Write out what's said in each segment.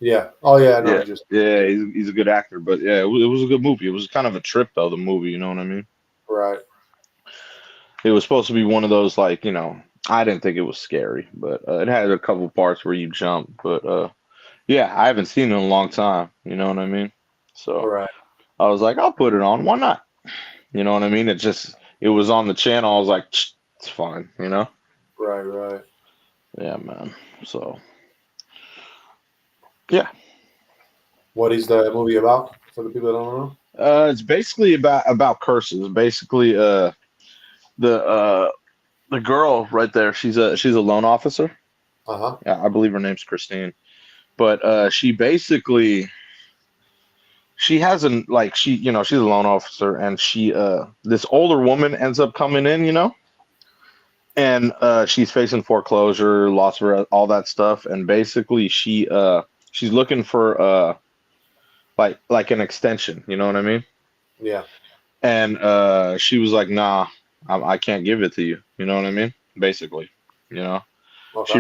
Yeah. Oh yeah. No, Yeah, just yeah, he's a good actor, but yeah, it was a good movie. It was kind of a trip though, the movie. You know what I mean? right. It was supposed to be one of those like I didn't think it was scary, but it had a couple parts where you jump. But yeah, I haven't seen it in a long time. You know what I mean? So Right. I was like, I'll put it on. Why not? You know what I mean? It was on the channel. I was like, it's fine. Right. Right. Yeah, man. So yeah, What is the movie about for the people that don't know? it's basically about curses. Basically, the uh the girl right there, she's a loan officer. Uh huh. Yeah, I believe her name's Christine. But she hasn't like she's a loan officer, and she this older woman ends up coming in, and she's facing foreclosure, loss of all that stuff, and basically she's looking for like an extension, you know what I mean? Yeah. And she was like, nah, I can't give it to you, you know what I mean? Basically, you know. Okay.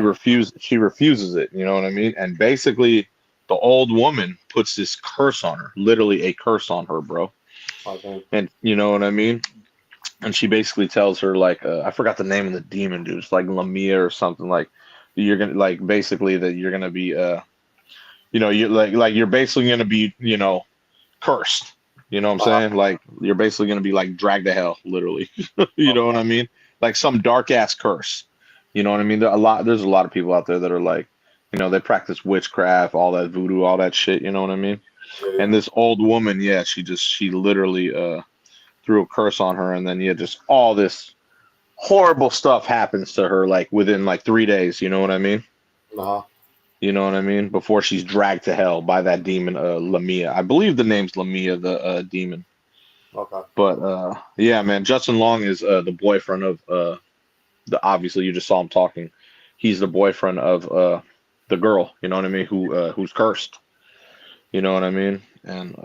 She refuses it, you know what I mean? And basically the old woman puts this curse on her, literally a curse on her, bro. Okay. And you know what I mean? And she basically tells her like I forgot the name of the demon dude. It's like Lamia or something like you're gonna like basically that you're gonna be you're like you're basically gonna be, cursed. You know what I'm Uh huh. saying? Like you're basically gonna be like dragged to hell, literally. You know what I mean? Like some dark ass curse. You know what I mean? There's a lot of people out there that are like, they practice witchcraft, all that voodoo, all that shit, you know what I mean? Yeah. And Yeah. this old woman, yeah, she literally threw a curse on her, and then yeah, just all this horrible stuff happens to her like within like 3 days, you know what I mean? Uh huh. You know what I mean? Before she's dragged to hell by that demon, Lamia. I believe the name's Lamia, the demon. Okay. But yeah, man, Justin Long is the boyfriend of the obviously you just saw him talking. He's the boyfriend of the girl, you know what I mean, who's cursed. You know what I mean? And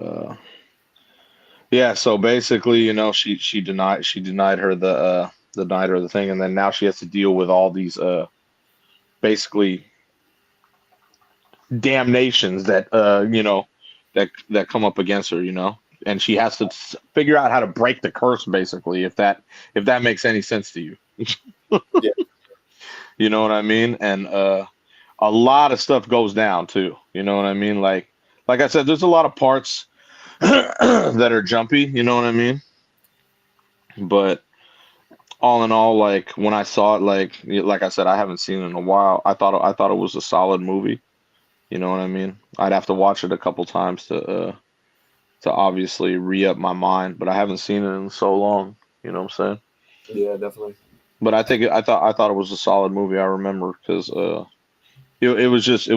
yeah, so basically, she denied her the thing, and then now she has to deal with all these basically damnations that that come up against her, and she has to figure out how to break the curse, basically, if that makes any sense to you. Yeah. You know what I mean? And a lot of stuff goes down too. You know what I mean? Like I said, there's a lot of parts that are jumpy. You know what I mean? But all in all, like when I saw it, like I said, I haven't seen it in a while. I thought it was a solid movie. You know what I mean? I'd have to watch it a couple times to obviously re-up my mind, but I haven't seen it in so long. You know what I'm saying? Yeah. Definitely. But I thought it was a solid movie. I remember because it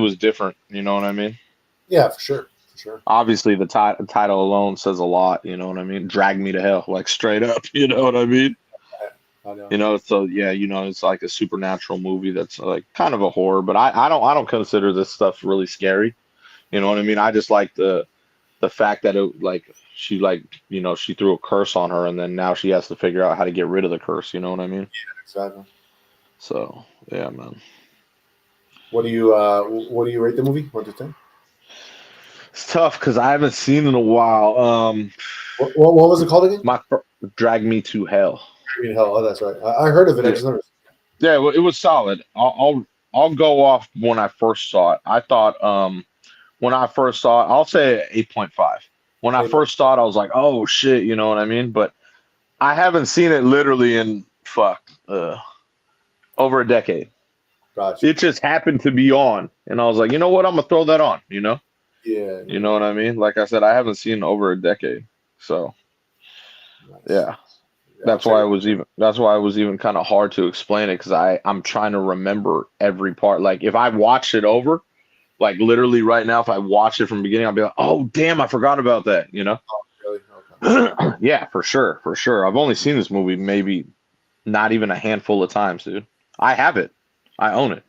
was different. You know what I mean? Yeah, for sure. For sure. Obviously, the title alone says a lot. You know what I mean? Drag me to hell, like straight up. You know what I mean? I know. So yeah, it's like a supernatural movie that's like kind of a horror, but I don't consider this stuff really scary. You know what I mean? I just like the fact that it like she threw a curse on her, and then now she has to figure out how to get rid of the curse. You know what I mean? Exactly. So yeah, man, What do you rate the movie? 1 to 10. it's tough because I haven't seen it in a while. What was it called again? My drag me to hell. I mean, hell, oh, that's right. I heard of it. I Yeah, just never. yeah, well, it was solid. I'll go off when I first saw it. I thought when I first saw it, I'll say 8.5. When I Hey, but first saw it, I was like, oh shit, you know what I mean? But I haven't seen it literally in over a decade. gotcha. It just happened to be on, and I was like, you know what? I'm gonna throw that on. Yeah, You yeah. know what I mean? Like I said, I haven't seen it over a decade, so Nice. yeah. Yeah, I'll That's check why it. it was even that's why it was even kind of hard to explain it because I'm trying to remember every part. Like if I watched it over, like literally right now, if I watch it from the beginning, I'll be like, oh damn, I forgot about that. Oh, really? Okay. Yeah, for sure, for sure. I've only seen this movie maybe not even a handful of times, dude. I have it. I own it.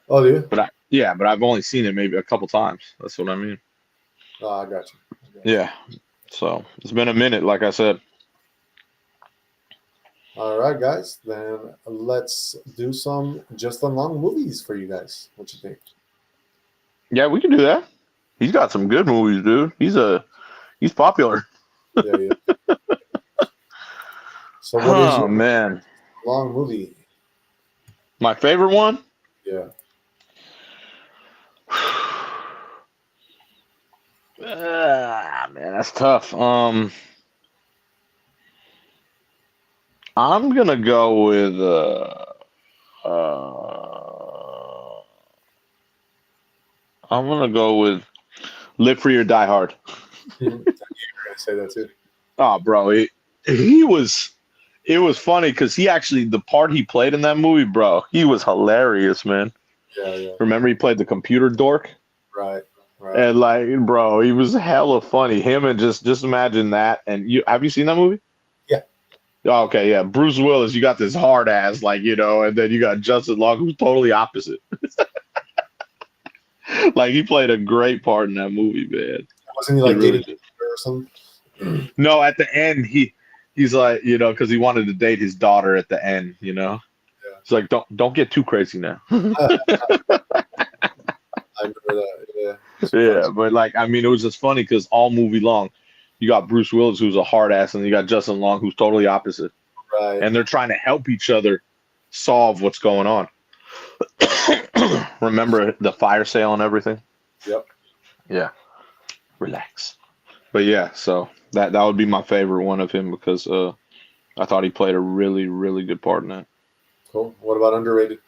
Oh, do you? But I've only seen it maybe a couple times. That's what I mean. Oh, I got you. I got you. Yeah. So it's been a minute, like I said. All right, guys. Then let's do some just on long movies for you guys. What you think? Yeah, we can do that. He's got some good movies, dude. He's popular. Yeah, yeah. So, what is Oh your man, long movie? my favorite one. Yeah. Man, that's tough. I'm gonna go with uh I'm gonna go with Live Free or Die Hard. You're gonna say that too. Oh, bro, he was. It was funny because he actually the part he played in that movie, bro. He was hilarious, man. Yeah, yeah. Remember he played the computer dork, Right, right. and like, bro, he was hella funny. Him and just imagine that. And you have you seen that movie? Yeah. Oh, okay, yeah. Bruce Willis, you got this hard ass, like and then you got Justin Long, who's totally opposite. Like he played a great part in that movie, man. Wasn't he He like really dating did. her or something? No, at the end he's like, because he wanted to date his daughter at the end. It's like don't get too crazy now. Yeah. I remember that. Yeah. Some funny. Yeah, but like I mean, it was just funny because all movie long, you got Bruce Willis who's a hard ass, and you got Justin Long who's totally opposite, Right. and they're trying to help each other solve what's going on. Remember the fire sale and everything? Yep. Yeah, relax. But yeah, so that would be my favorite one of him because I thought he played a really really good part in that. Cool. What about underrated?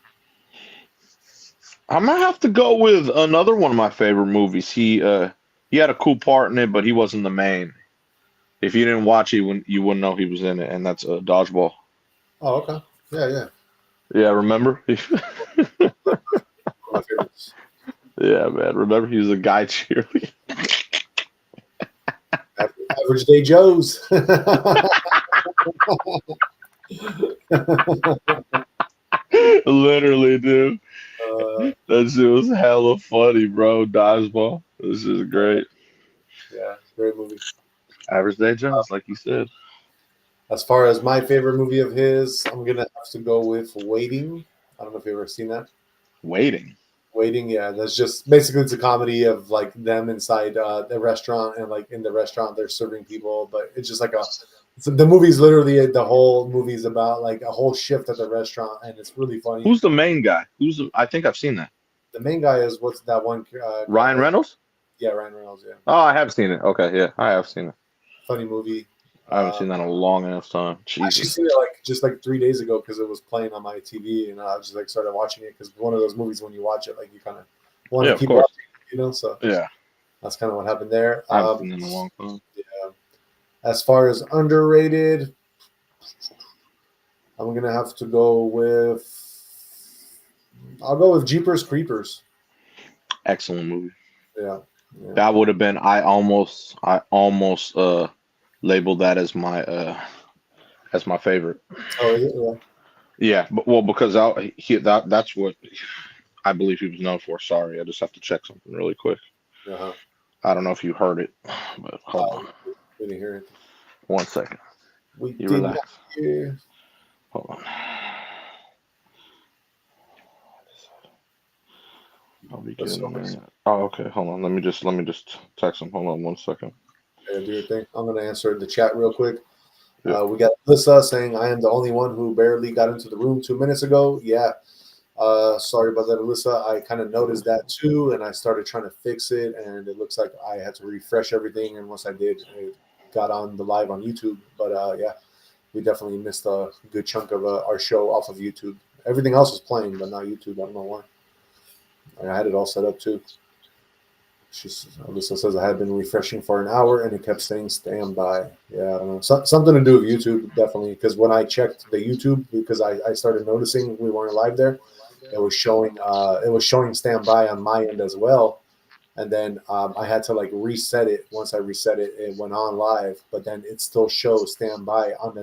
I'm gonna have to go with another one of my favorite movies. He had a cool part in it, but he wasn't the main. If you didn't watch it, you wouldn't know he was in it, and that's Dodgeball. Oh, okay. Yeah, yeah. Yeah, remember? One of my favorites. Yeah, man. Remember he was a guy cheerleader. Average Day Joes. Literally, dude. uh, That shit was hella funny, bro. Dodgeball. This is great. yeah, great movie. Average Day Jones, like you said. As far as my favorite movie of his, I'm gonna have to go with Waiting. I don't know if you've ever seen that. Waiting. Waiting, yeah, that's just basically it's a comedy of like them inside the restaurant and like in the restaurant they're serving people, but it's just like the movie's literally the whole movie's about like a whole shift at the restaurant and it's really funny. Who's the main guy? I think I've seen that. The main guy is what's that one Ryan guy? Reynolds? Yeah, Ryan Reynolds. Yeah, Oh, I have seen it. Okay, yeah, I have seen it. funny movie. I haven't seen that in a long enough time. I actually Jesus. seen it like just like 3 days ago because it was playing on my TV and I just like started watching it because one of those movies when you watch it like you kind of want Yeah, to of keep course. watching. So Yeah, that's kind of what happened there. I haven't seen it in a long time. Yeah. As far as underrated, I'm gonna have to go with. I'll go with Jeepers Creepers. Excellent movie. Yeah, yeah. That would have been. I almost labeled that as my favorite. Oh, is it? Yeah. Yeah, but well, because that's what I believe he was known for. Sorry, I just have to check something really quick. Uh-huh. I don't know if you heard it, but hold on We didn't hear it. 1 second. We You did not relax. hear. Hold on. I'll be That's getting so there. Oh, okay. Hold on. Let me just text him. Hold on 1 second. do your thing. I'm gonna answer the chat real quick. Yeah. We got Alyssa saying, "I am the only one who barely got into the room 2 minutes ago." Yeah. Sorry about that, Alyssa. I kind of noticed that too, and I started trying to fix it, and it looks like I had to refresh everything. And once I did, it got on the live on YouTube. But yeah, we definitely missed a good chunk of our show off of YouTube. Everything else was playing, but not YouTube. I don't know why. I had it all set up too. Alyssa says I had been refreshing for an hour and it kept saying standby. Yeah, I don't know. Something to do with YouTube, definitely. Because when I checked the YouTube, because I started noticing we weren't live there, it was showing standby on my end as well. And then I had to like reset it. Once I reset it, it went on live, but then it still shows standby on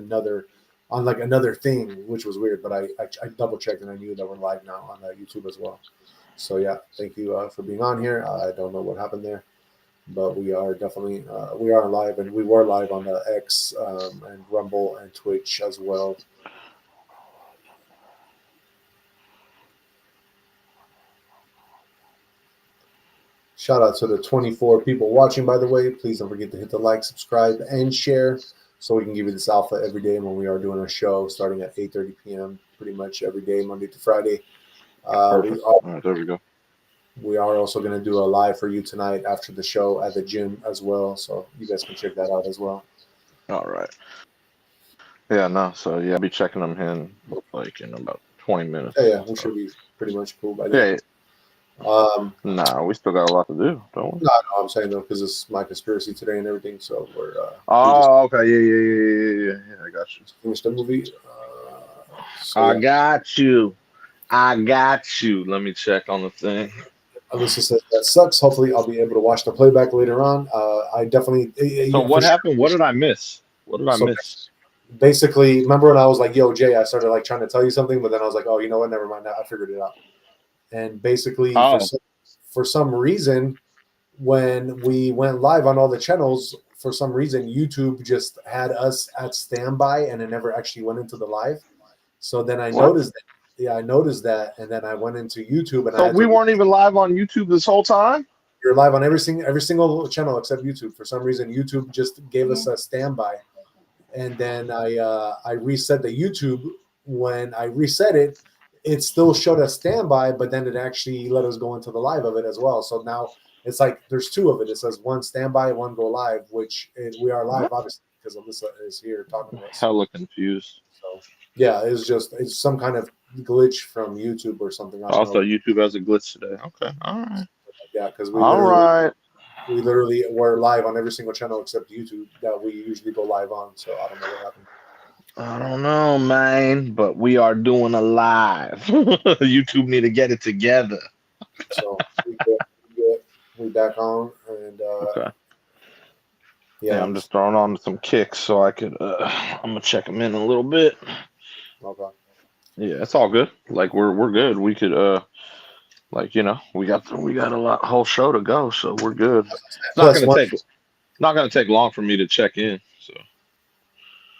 like another thing, which was weird. But I double checked and I knew that we're live now on YouTube as well. So yeah, thank you for being on here. I don't know what happened there, but we are definitely we are live, and we were live on the X and Rumble and Twitch as well. Shout out to the 24 people watching, by the way. Please don't forget to hit the like, subscribe, and share so we can give you this alpha every day when we are doing our show starting at 8:30 p.m. pretty much every day, Monday to Friday. Perfect. All right, there we go. We are also going to do a live for you tonight after the show at the gym as well. So you guys can check that out as well. All right. Yeah, no. So yeah, I'll be checking them in like in about 20 minutes. Yeah, we So. should be pretty much cool by then. Yeah. Nah, we still got a lot to do, don't we? No, I'm saying though because it's my conspiracy today and everything. So we just Oh, okay. Yeah. I got you. finished the movie. I Yeah. got you. I got you. Let me check on the thing. Alyssa says that sucks. Hopefully, I'll be able to watch the playback later on. I definitely. So For what sure. happened? What did I miss? What did I So miss? basically, remember when I was like, "Yo, Jay," I started like trying to tell you something, but then I was like, "Oh, you know what? Never mind. I figured it out." And basically, Oh, for some reason, when we went live on all the channels, for some reason, YouTube just had us at standby, and it never actually went into the live. So then I what? noticed that. Yeah, I noticed that, and then I went into YouTube, and I So had we to. weren't even live on YouTube this whole time? You're live on every single channel except YouTube. For some reason, YouTube just gave us a standby, and then I reset the YouTube. When I reset it, it still showed a standby, but then it actually let us go into the live of it as well. So now it's like there's two of it. It says one standby, one go live, we are live What? obviously because Alyssa is here talking to us. Hella confused. So yeah, it's some kind of glitch from YouTube or something. I don't Also, know. YouTube has a glitch today. Okay. All right. Yeah, because All right. we literally were live on every single channel except YouTube that we usually go live on. So I don't know what happened. I don't know, man, but we are doing a live. YouTube need to get it together. So we back on, and Okay. Yeah, yeah, I'm just throwing on some kicks so I could. I'm gonna check them in a little bit. okay. Yeah, it's all good. Like we're good. We could like we got a whole show to go, so we're good. It's Plus one, not gonna take long for me to check in. So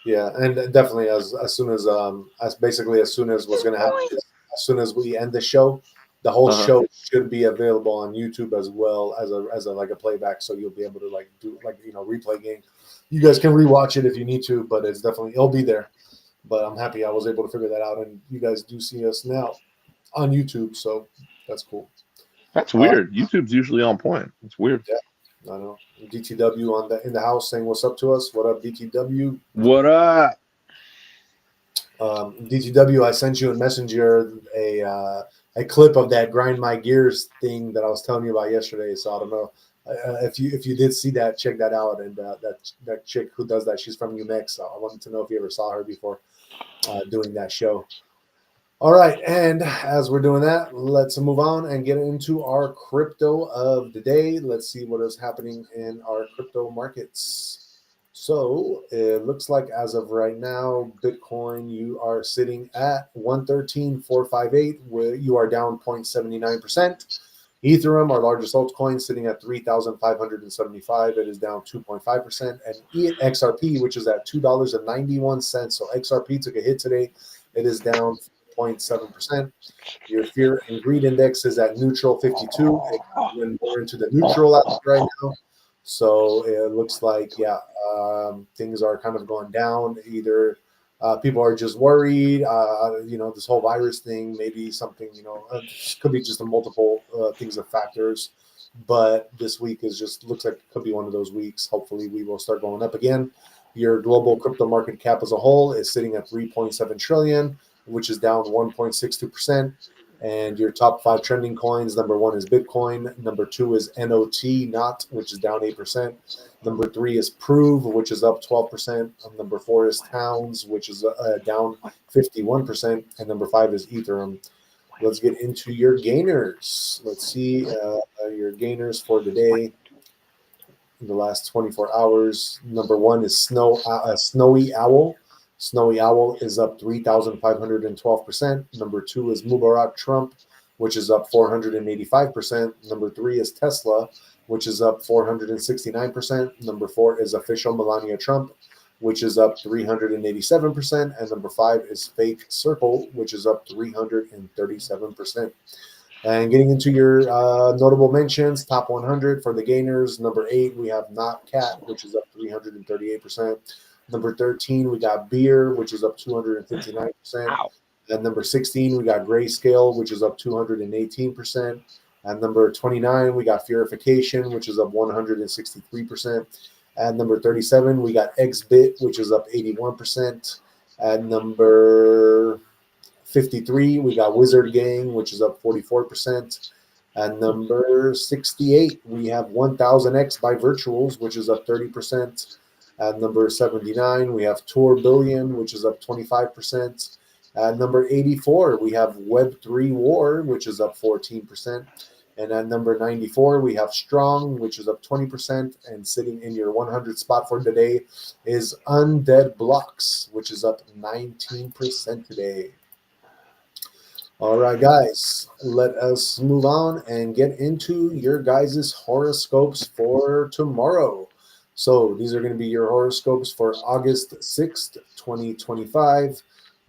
yeah, and definitely as soon as basically as soon as what's going to happen is as soon as we end the show, the whole uh-huh. show should be available on YouTube as well as a like a playback, so you'll be able to like do like replay game. You guys can rewatch it if you need to, but it'll be there. But I'm happy I was able to figure that out, and you guys do see us now on YouTube, so that's cool. That's weird. YouTube's usually on point. It's weird. Yeah, I know. DTW in the house saying what's up to us. What up, DTW? What up? DTW, I sent you in Messenger a clip of that grind my gears thing that I was telling you about yesterday. So I don't know if you did see that, check that out. And that chick who does that, she's from UMex. So I wanted to know if you ever saw her before doing that show. All right, and as we're doing that, let's move on and get into our crypto of the day. Let's see what is happening in our crypto markets. So it looks like as of right now, Bitcoin, you are sitting at 113,458, where you are down 0.79%. Ethereum, our largest altcoin, sitting at 3,575. It is down 2.5%. And XRP, which is at $2.91. So XRP took a hit today. It is down 0.7%. Your fear and greed index is at neutral 52. It went more into the neutral right now. So it looks like, things are kind of going down. Either people are just worried, this whole virus thing, maybe something, could be just a multiple things of factors. But this week looks like it could be one of those weeks. Hopefully we will start going up again. Your global crypto market cap as a whole is sitting at 3.7 trillion, which is down 1.62%. And your top 5 trending coins, number 1 is Bitcoin. Number 2 is NOT, which is down 8%. Number 3 is Prove, which is up 12%. Number 4 is Towns, which is down 51%. And number 5 is Ethereum. Let's get into your gainers. Let's see your gainers for the day in the last 24 hours. Number 1 is Snowy Owl. Snowy Owl is up 3,512%. Number 2 is Mubarak Trump, which is up 485%. Number 3 is Tesla, which is up 469%. Number 4 is Official Melania Trump, which is up 387%. And number 5 is Fake Circle, which is up 337%. And getting into your notable mentions, top 100 for the gainers. Number 8, we have Not Cat, which is up 338%. Number 13, we got Beer, which is up 259%. Ow. And number 16, we got Grayscale, which is up 218%. And number 29, we got Purification, which is up 163%. At number 37, we got XBit, which is up 81%. At number 53, we got Wizard Gang, which is up 44%. And number 68, we have 1000X by Virtuals, which is up 30%. At number 79, we have Tour Billion, which is up 25%. At number 84, we have Web3 War, which is up 14%. And at number 94, we have Strong, which is up 20%. And sitting in your 100 spot for today is Undead Blocks, which is up 19% today. All right, guys, let us move on and get into your guys' horoscopes for tomorrow. So these are going to be your horoscopes for August 6th, 2025.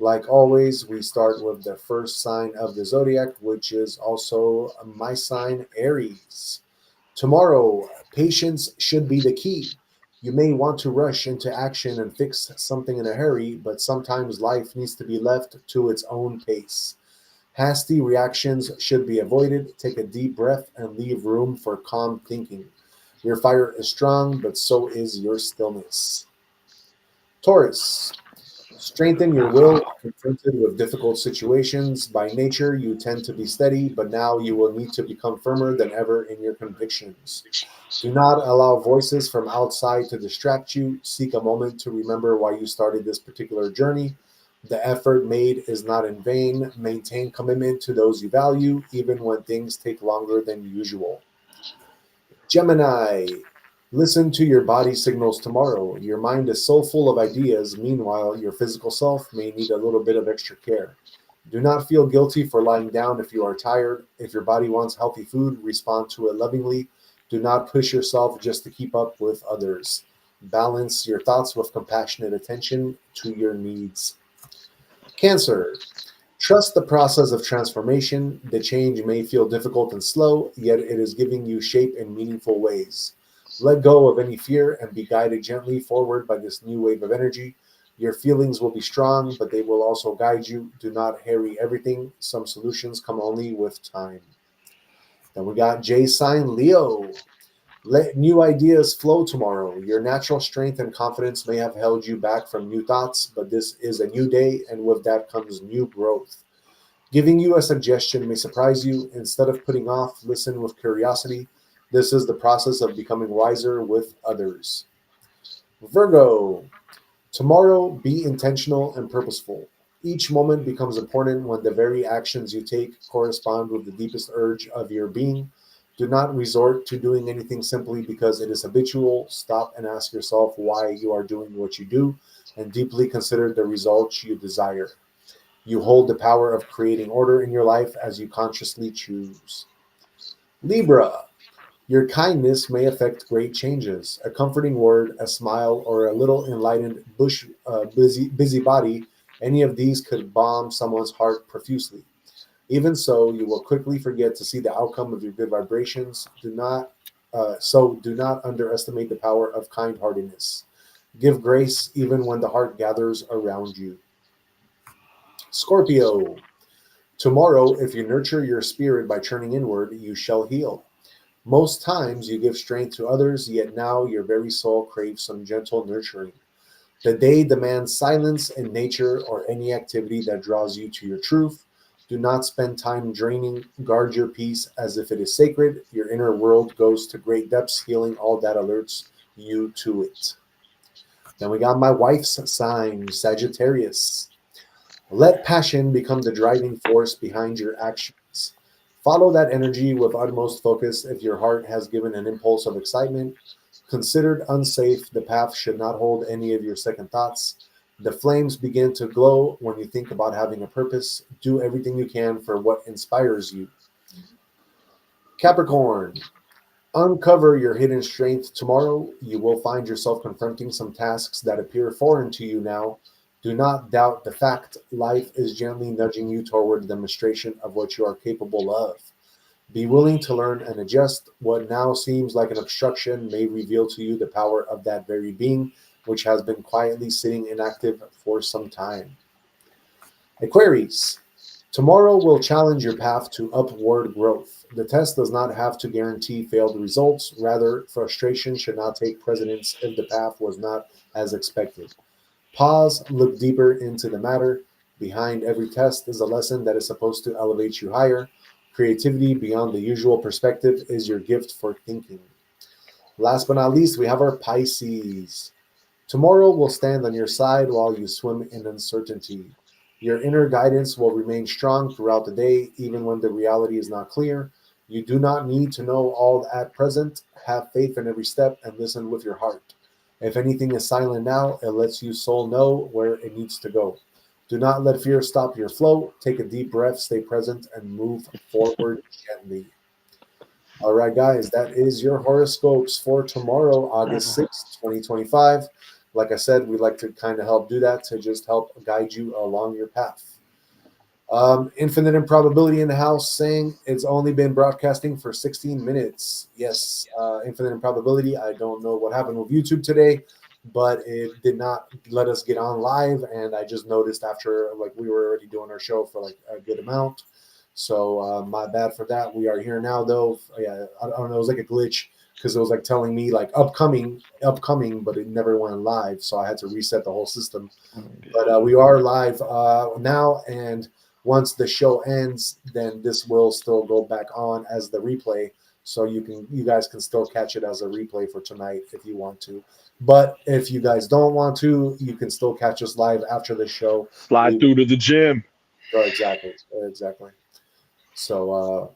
Like always, we start with the first sign of the zodiac, which is also my sign, Aries. Tomorrow, patience should be the key. You may want to rush into action and fix something in a hurry, but sometimes life needs to be left to its own pace. Hasty reactions should be avoided. Take a deep breath and leave room for calm thinking. Your fire is strong, but so is your stillness. Taurus, strengthen your will Ow. when confronted with difficult situations. By nature, you tend to be steady, but now you will need to become firmer than ever in your convictions. Do not allow voices from outside to distract you. Seek a moment to remember why you started this particular journey. The effort made is not in vain. Maintain commitment to those you value, even when things take longer than usual. Gemini, listen to your body signals tomorrow. Your mind is so full of ideas. Meanwhile, your physical self may need a little bit of extra care. Do not feel guilty for lying down if you are tired. If your body wants healthy food, respond to it lovingly. Do not push yourself just to keep up with others. Balance your thoughts with compassionate attention to your needs. Cancer, trust the process of transformation. The change may feel difficult and slow, yet it is giving you shape in meaningful ways. Let go of any fear and be guided gently forward by this new wave of energy. Your feelings will be strong, but they will also guide you. Do not harry everything. Some solutions come only with time. Then we got J sign Leo. Let new ideas flow tomorrow. Your natural strength and confidence may have held you back from new thoughts, but this is a new day, and with that comes new growth. Giving you a suggestion may surprise you. Instead of putting off, listen with curiosity. This is the process of becoming wiser with others. Virgo, tomorrow be intentional and purposeful. Each moment becomes important when the very actions you take correspond with the deepest urge of your being. Do not resort to doing anything simply because it is habitual. Stop and ask yourself why you are doing what you do and deeply consider the results you desire. You hold the power of creating order in your life as you consciously choose. Libra, your kindness may affect great changes. A comforting word, a smile, or a little enlightened busybody, any of these could balm someone's heart profusely. Even so, you will quickly forget to see the outcome of your good vibrations. Do not underestimate the power of kind-heartedness. Give grace even when the heart gathers around you. Scorpio, tomorrow, if you nurture your spirit by turning inward, you shall heal. Most times you give strength to others, yet now your very soul craves some gentle nurturing. The day demands silence in nature or any activity that draws you to your truth. Do not spend time draining. Guard your peace as if it is sacred. Your inner world goes to great depths, healing all that alerts you to it. Then we got my wife's sign, Sagittarius. Let passion become the driving force behind your actions. Follow that energy with utmost focus. If your heart has given an impulse of excitement, considered unsafe, the path should not hold any of your second thoughts. The flames begin to glow when you think about having a purpose. Do everything you can for what inspires you. Capricorn, uncover your hidden strength tomorrow. You will find yourself confronting some tasks that appear foreign to you now. Do not doubt the fact life is gently nudging you toward the demonstration of what you are capable of. Be willing to learn and adjust. What now seems like an obstruction may reveal to you the power of that very being, which has been quietly sitting inactive for some time. Aquarius, tomorrow will challenge your path to upward growth. The test does not have to guarantee failed results. Rather, frustration should not take precedence if the path was not as expected. Pause, look deeper into the matter. Behind every test is a lesson that is supposed to elevate you higher. Creativity beyond the usual perspective is your gift for thinking. Last but not least, we have our Pisces. Tomorrow will stand on your side while you swim in uncertainty. Your inner guidance will remain strong throughout the day, even when the reality is not clear. You do not need to know all at present. Have faith in every step and listen with your heart. If anything is silent now, it lets your soul know where it needs to go. Do not let fear stop your flow. Take a deep breath, stay present, and move forward gently. All right, guys, that is your horoscopes for tomorrow, August 6th, 2025. Like I said, we like to kind of help do that to just help guide you along your path. Infinite Improbability in the house saying it's only been broadcasting for 16 minutes. Yes, Infinite Improbability. I don't know what happened with YouTube today, but it did not let us get on live. And I just noticed after like we were already doing our show for like a good amount. So my bad for that. We are here now though. Yeah, I don't know. It was like a glitch because it was like telling me like upcoming, but it never went live. So I had to reset the whole system. But we are live now, and once the show ends, then this will still go back on as the replay. So you guys can still catch it as a replay for tonight if you want to. But if you guys don't want to, you can still catch us live after the show. Slide We through to the gym. oh, exactly. So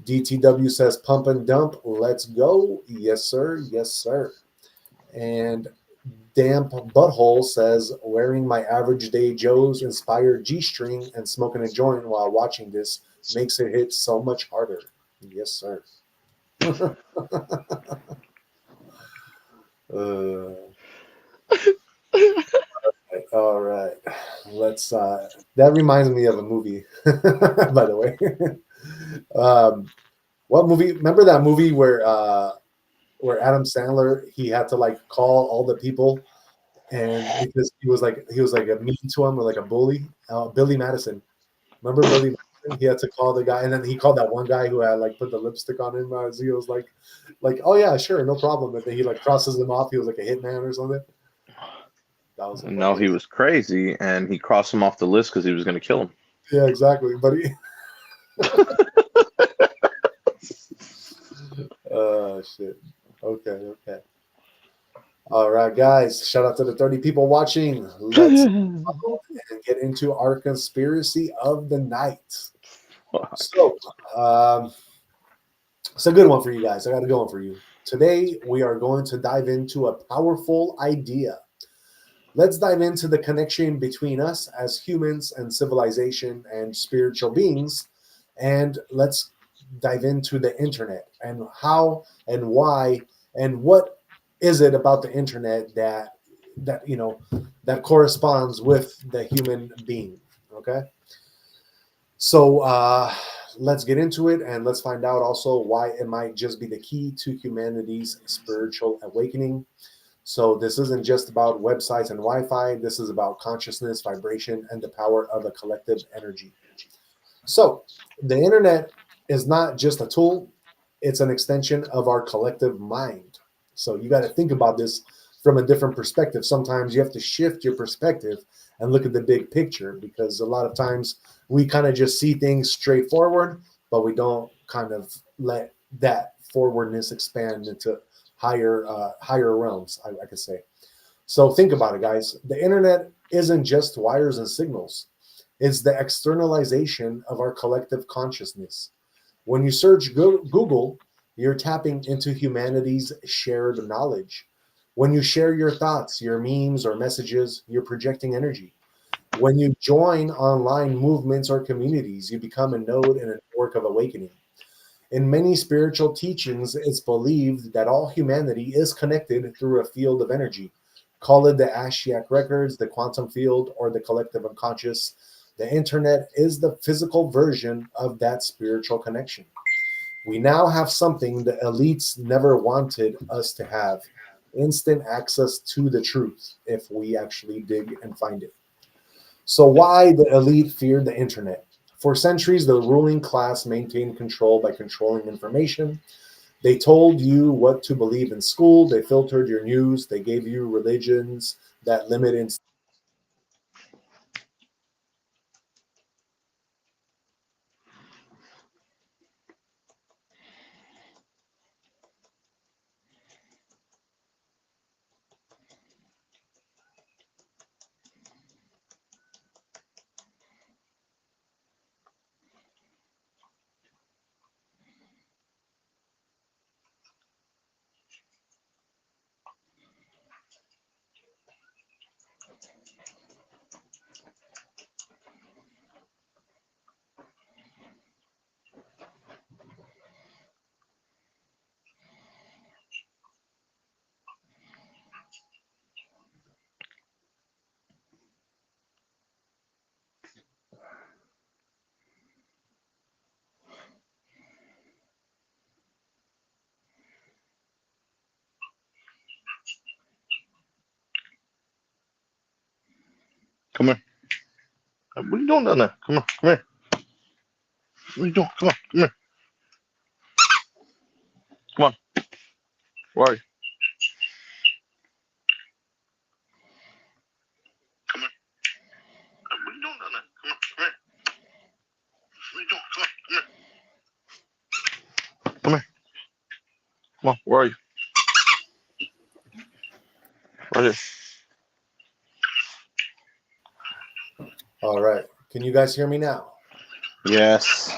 DTW says pump and dump. Let's go. Yes, sir. Yes, sir. And Damp Butthole says, wearing my Average Day Joe's inspired G string and smoking a joint while watching this makes it hit so much harder. Yes, sir. uh, all right. Let's. That reminds me of a movie, by the way. What movie? Remember that movie where Adam Sandler he had to like call all the people and because he was like a mean to him or like a bully. Billy Madison. Remember Billy Madison? He had to call the guy, and then he called that one guy who had like put the lipstick on him. As he was like, oh yeah, sure, no problem. And then he like crosses him off. He was like a hitman or something. That was No, he hilarious. was crazy, and he crossed him off the list because he was going to kill him. Yeah, exactly. But he, shit. Okay. All right, guys. Shout out to the 30 people watching. Let's go and get into our conspiracy of the night. So, it's a good one for you guys. I got a good one for you. Today, we are going to dive into a powerful idea. Let's dive into the connection between us as humans and civilization and spiritual beings. And let's dive into the internet and how and why and what is it about the internet that corresponds with the human being. Okay. So let's get into it and let's find out also why it might just be the key to humanity's spiritual awakening. So this isn't just about websites and Wi-Fi. This is about consciousness, vibration, and the power of a collective energy. So the internet is not just a tool, it's an extension of our collective mind. So you got to think about this from a different perspective. Sometimes you have to shift your perspective and look at the big picture because a lot of times we kind of just see things straightforward, but we don't kind of let that forwardness expand into higher realms, I could say. So think about it, guys. The internet isn't just wires and signals. It's the externalization of our collective consciousness. When you search Google, you're tapping into humanity's shared knowledge. When you share your thoughts, your memes, or messages, you're projecting energy. When you join online movements or communities, you become a node in a network of awakening. In many spiritual teachings, it's believed that all humanity is connected through a field of energy. Call it the Ashiyak records, the quantum field, or the collective unconscious. The internet is the physical version of that spiritual connection. We now have something the elites never wanted us to have: instant access to the truth if we actually dig and find it. So, why the elite feared the internet? For centuries, the ruling class maintained control by controlling information. They told you what to believe in school, they filtered your news, they gave you religions that limit. Come here. What are you doing down there? Come on, come here. What are you doing? Come on, come here. Come on. Where are you? Come here. What are you doing down there? Come on, come here. What are you doing? Come on, come here. Come here. Come on, where are you? Right here. All right. Can you guys hear me now? Yes.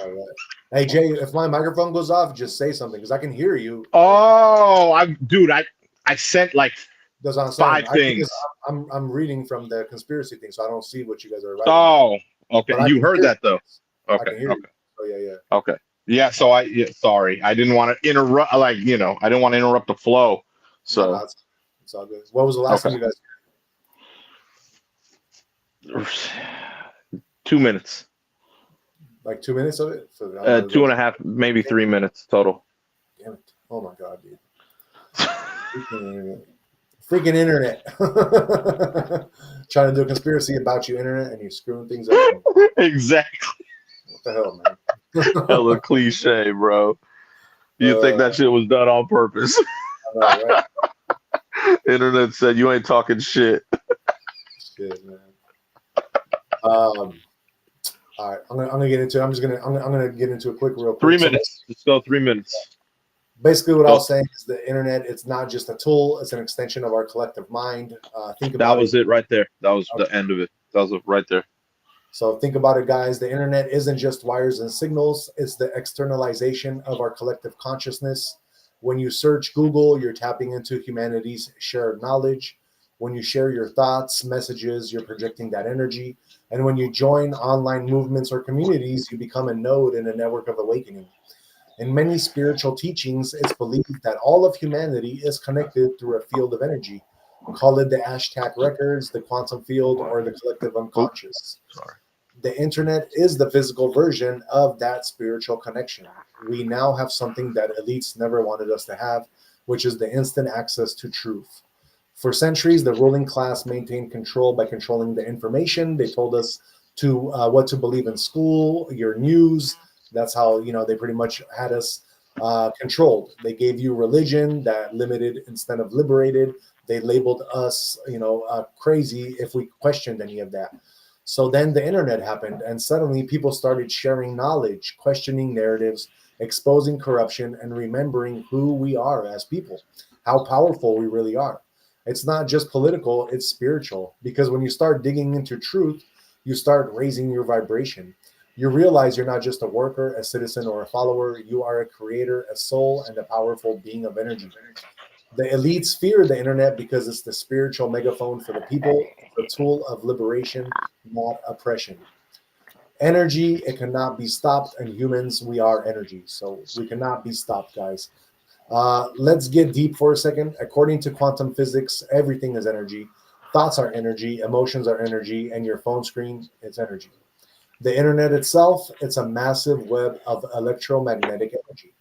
All right. Hey, Jay, if my microphone goes off, just say something because I can hear you. Oh, I sent like That's what I'm saying. 5 things. I'm reading from the conspiracy thing, so I don't see what you guys are writing. Oh, okay. But I You can heard hear that though. you. I Okay, can hear okay, you. Oh, yeah. okay. Yeah, so sorry. I didn't want to interrupt, like, I didn't want to interrupt the flow. No, So, it's all good. What was the last okay. thing you guys 2 minutes. like 2 minutes of it? So I'm gonna Two go. and a half, maybe 3 minutes total. Damn it. Oh my god, dude. Freaking internet. Trying to do a conspiracy about you, internet, and you're screwing things up for me. Exactly. What the hell, man? Hella cliche, bro. You think uh, that shit was done on purpose? I know, right? Internet said you ain't talking shit. Shit, man. All right, I'm gonna get into. I'm gonna get into a real quick. 3 minutes. Let's go 3 minutes. Basically, what I Go. was saying is the internet. It's not just a tool; it's an extension of our collective mind. Think That about it. was it right there. That was Okay. the end of it. That was it right there. So think about it, guys. The internet isn't just wires and signals; it's the externalization of our collective consciousness. When you search Google, you're tapping into humanity's shared knowledge. When you share your thoughts, messages, you're projecting that energy. And when you join online movements or communities, you become a node in a network of awakening. In many spiritual teachings, it's believed that all of humanity is connected through a field of energy. Call it the Ashtak records, the quantum field, or the collective Oop, unconscious. sorry. The internet is the physical version of that spiritual connection. We now have something that elites never wanted us to have, which is the instant access to truth. For centuries, the ruling class maintained control by controlling the information. They told us to what to believe in school, your news. That's how they pretty much had us controlled. They gave you religion that limited instead of liberated. They labeled us, crazy if we questioned any of that. So then the internet happened, and suddenly people started sharing knowledge, questioning narratives, exposing corruption, and remembering who we are as people, how powerful we really are. It's not just political, it's spiritual. Because when you start digging into truth, you start raising your vibration. You realize you're not just a worker, a citizen, or a follower. You are a creator, a soul, and a powerful being of energy. The elites fear the internet because it's the spiritual megaphone for the people, the tool of liberation, not oppression. Energy, it cannot be stopped, and humans, we are energy. So we cannot be stopped, guys. Let's get deep for a second. According to quantum physics, everything is energy. Thoughts are energy, emotions are energy, and your phone screen is energy. The internet itself, it's a massive web of electromagnetic energy.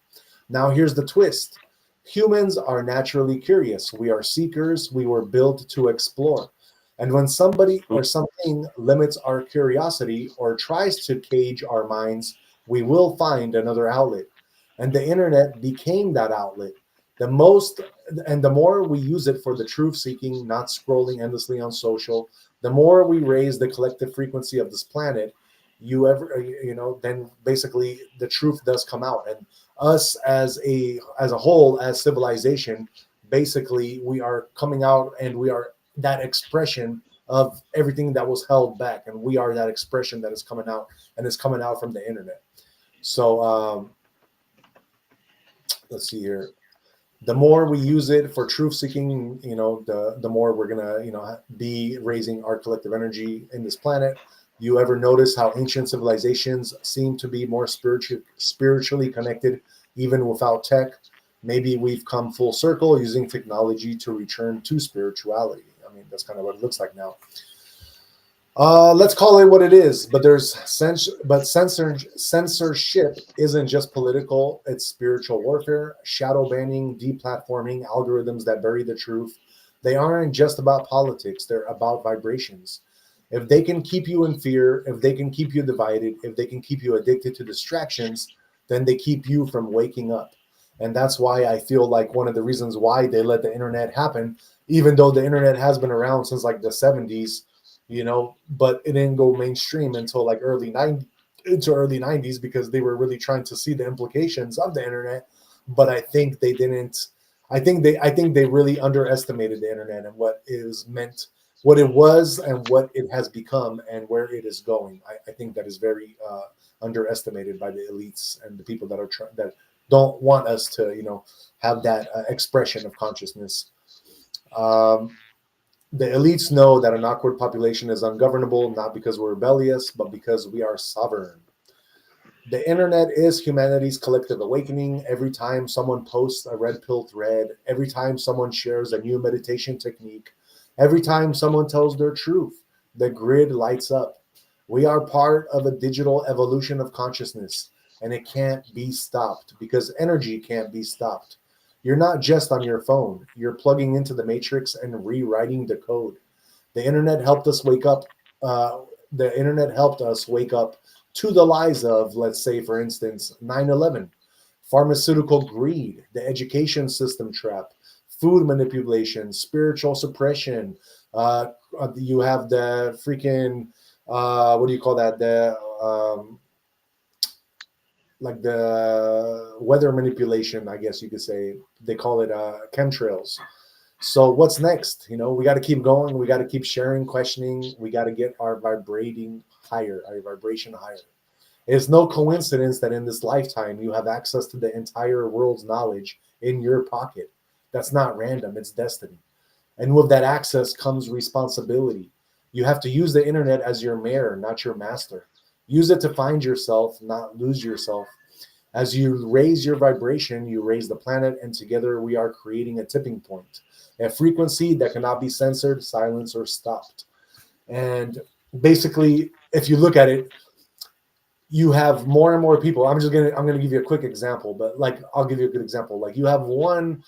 Now, here's the twist: humans are naturally curious. We are seekers. We were built to explore. And when somebody or something limits our curiosity or tries to cage our minds, we will find another outlet. And the internet became that outlet. The most and the more we use it for the truth seeking, not scrolling endlessly on social, the more we raise the collective frequency of this planet, then basically the truth does come out. And us as a whole, as civilization, basically we are coming out, and we are that expression of everything that was held back, and we are that expression that is coming out, and is coming out from the internet. So let's see here. The more we use it for truth seeking, the more we're gonna, be raising our collective energy in this planet. You ever notice how ancient civilizations seem to be more spiritually connected, even without tech? Maybe we've come full circle using technology to return to spirituality. I mean, that's kind of what it looks like now. Let's call it what it is. But censorship isn't just political; it's spiritual warfare, shadow banning, deplatforming, algorithms that bury the truth. They aren't just about politics; they're about vibrations. If they can keep you in fear, if they can keep you divided, if they can keep you addicted to distractions, then they keep you from waking up. And that's why I feel like one of the reasons why they let the internet happen, even though the internet has been around since like the 70s, but it didn't go mainstream until like early 90s, because they were really trying to see the implications of the internet. But I think they didn't. I think they really underestimated the internet and what it was meant, what it was, and what it has become, and where it is going. I think that is very underestimated by the elites and the people that don't want us to, have that expression of consciousness. Um, the elites know that an awkward population is ungovernable, not because we're rebellious, but because we are sovereign. The internet is humanity's collective awakening. Every time someone posts a red pill thread, every time someone shares a new meditation technique, every time someone tells their truth, the grid lights up. We are part of a digital evolution of consciousness, and it can't be stopped because energy can't be stopped. You're not just on your phone, you're plugging into the matrix and rewriting the code. The internet helped us wake up. The internet helped us wake up to the lies of, let's say, for instance, 9/11, pharmaceutical greed, the education system trap, food manipulation, spiritual suppression. You have the freaking, what do you call that? Like the weather manipulation, I guess you could say. They call it chemtrails. So what's next? We got to keep going. We got to keep sharing, questioning. We got to get our vibrating higher, our vibration higher. It's no coincidence that in this lifetime you have access to the entire world's knowledge in your pocket. That's not random, it's destiny. And with that access comes responsibility. You have to use the internet as your mirror, not your master. Use it to find yourself, not lose yourself. As you raise your vibration, you raise the planet, and together we are creating a tipping point, a frequency that cannot be censored, silenced, or stopped. And basically, if you look at it, you have more and more people. I'm gonna give you a quick example, but like I'll give you a good example. Like you have one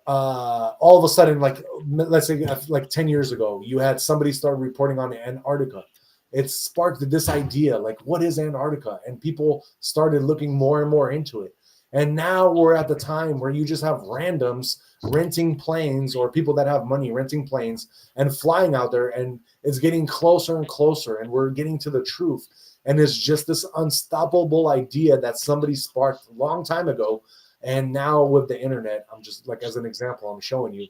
all of a sudden, like let's say like 10 years ago, you had somebody start reporting on Antarctica. It sparked this idea, like, what is Antarctica? And people started looking more and more into it. And now we're at the time where you just have randoms renting planes, or people that have money renting planes and flying out there, and it's getting closer and closer, and we're getting to the truth. And it's just this unstoppable idea that somebody sparked a long time ago. And now with the internet, I'm just like, as an example, I'm showing you,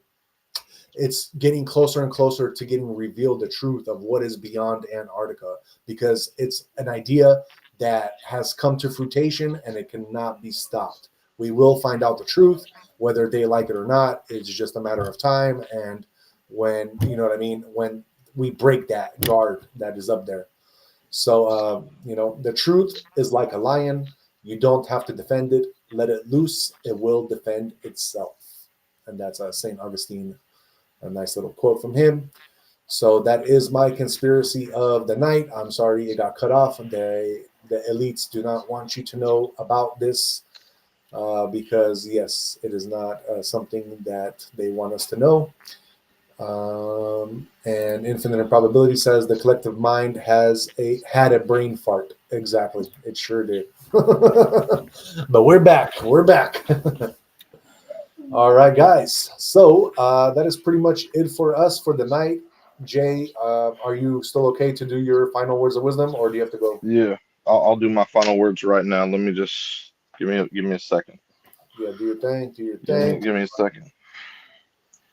it's getting closer and closer to getting revealed the truth of what is beyond Antarctica, because it's an idea that has come to fruition and it cannot be stopped. We will find out the truth, whether they like it or not. It's just a matter of time. And when, you know what I mean, when we break that guard that is up there. So, the truth is like a lion. You don't have to defend it. Let it loose. It will defend itself. And that's St. Augustine, a nice little quote from him. So that is my conspiracy of the night. I'm sorry it got cut off. The elites do not want you to know about this because, yes, it is not something that they want us to know. And Infinite Improbability says the collective mind had a brain fart. Exactly, it sure did. But we're back. We're back. All right, guys. So that is pretty much it for us for the night. Jay, are you still okay to do your final words of wisdom, or do you have to go? Yeah, I'll do my final words right now. Let me just give me a second. Yeah, do your thing. Do your thing. Give me a second.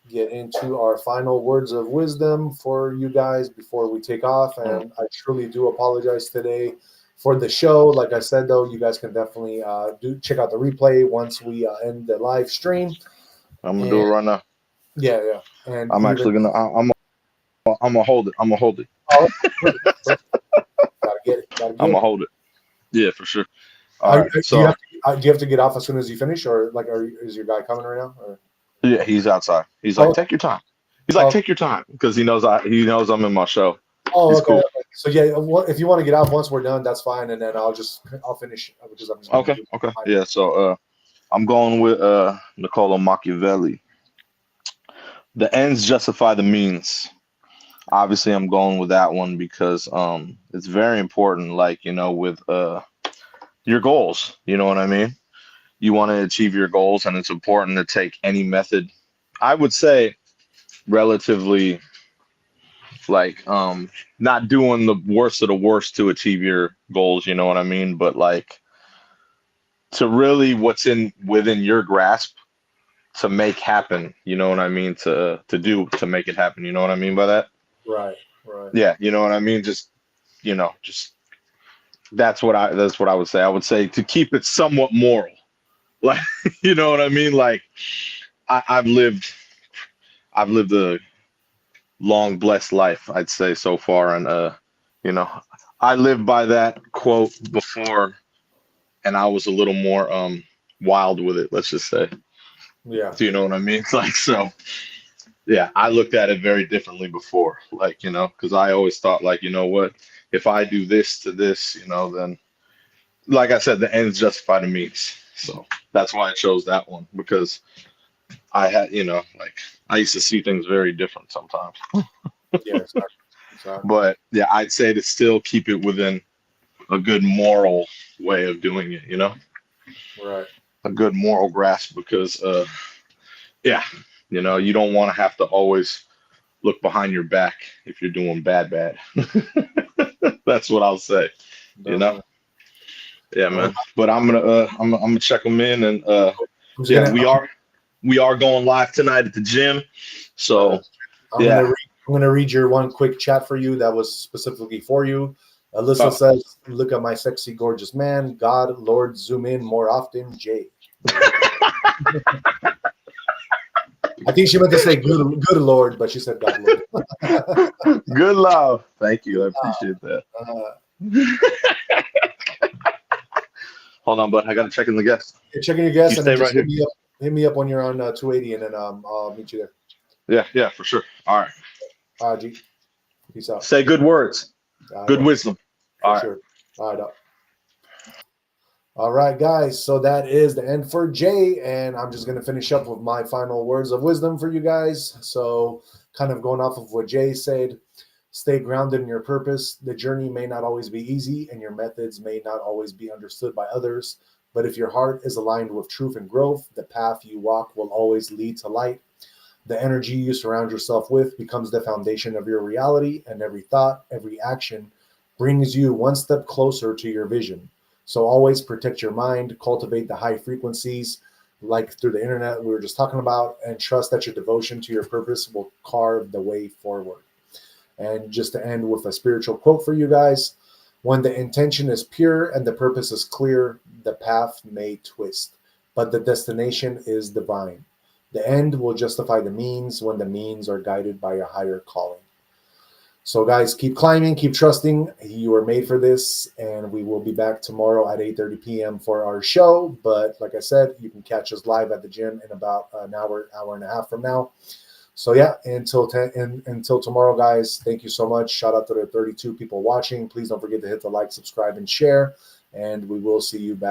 Get into our final words of wisdom for you guys before we take off. Mm, And I truly do apologize today for the show. Like I said, though, you guys can definitely do check out the replay once we end the live stream. I'm gonna do And it right now. yeah, yeah, and I'm even actually gonna. I'm gonna hold it. I'm gonna hold it. oh, perfect, perfect. Gotta get it. Gotta I'm get gonna it. hold it. Yeah, for sure. All Are, right. do So you have to get off as soon as you finish, or like, is your guy coming right now? Or? yeah, he's outside. He's like, Oh, take your time. He's like, oh, take your time because he knows I'm in my show. oh, He's okay, cool. okay. So yeah, if you want to get off once we're done, that's fine, and then I'll finish because I'm just gonna Okay. do Okay. mine. Yeah. So I'm going with Niccolo Machiavelli. The ends justify the means. Obviously, I'm going with that one because it's very important. Like with your goals. You know what I mean? You want to achieve your goals, and it's important to take any method. I would say relatively like not doing the worst of the worst to achieve your goals. You know what I mean? But like to really what's in within your grasp to make happen. You know what I mean? To do to make it happen. You know what I mean by that? Right, right. Yeah. You know what I mean? Just that's what I would say. I would say to keep it somewhat moral. Like you know what I mean? Like I've lived a long blessed life, I'd say so far, and you know, I lived by that quote before, and I was a little more wild with it. Let's just say. Yeah, Do you know what I mean? Like so. Yeah, I looked at it very differently before. Like because I always thought like what if I do this to this, then like I said, the ends justify the means. So that's why I chose that one because I had, like I used to see things very different sometimes. yeah, exactly, exactly. But yeah, I'd say to still keep it within a good moral way of doing it, Right. a good moral grasp because, yeah, you don't want to have to always look behind your back if you're doing bad. That's what I'll say, you know? Definitely. Yeah, Well, man. But I'm gonna check them in and, I'm just yeah, gonna we are going live tonight at the gym. uh, So, I'm gonna yeah. read, I'm gonna read your one quick chat for you that was specifically for you. Alyssa Oh, says, "Look at my sexy, gorgeous man. God, Lord, zoom in more often." Jay. I think she meant to say good Lord, but she said God, Lord. good love. Thank you. I appreciate that. Uh, Hold on, bud. I gotta check in the guest. you're checking your You guess, and then stay right just here. hit me up when you're on 280, and then I'll meet you there. Yeah, for sure. All right. G, peace out. Say good words, I good will wisdom. for All right. sure. All right. All right, guys. So that is the end for Jay, and I'm just gonna finish up with my final words of wisdom for you guys. So, kind of going off of what Jay said, stay grounded in your purpose. The journey may not always be easy, and your methods may not always be understood by others. But if your heart is aligned with truth and growth, the path you walk will always lead to light. The energy you surround yourself with becomes the foundation of your reality, and every thought, every action brings you one step closer to your vision. So always protect your mind, cultivate the high frequencies like through the internet we were just talking about, and trust that your devotion to your purpose will carve the way forward. And just to end with a spiritual quote for you guys, when the intention is pure and the purpose is clear, the path may twist, but the destination is divine. The end will justify the means when the means are guided by a higher calling. So, guys, keep climbing, keep trusting. You are made for this, and we will be back tomorrow at 8:30 p.m. for our show. But like I said, you can catch us live at the gym in about an hour, hour and a half from now. So yeah, until tomorrow, guys. Thank you so much. Shout out to the 32 people watching. Please don't forget to hit the like, subscribe, and share. And we will see you back.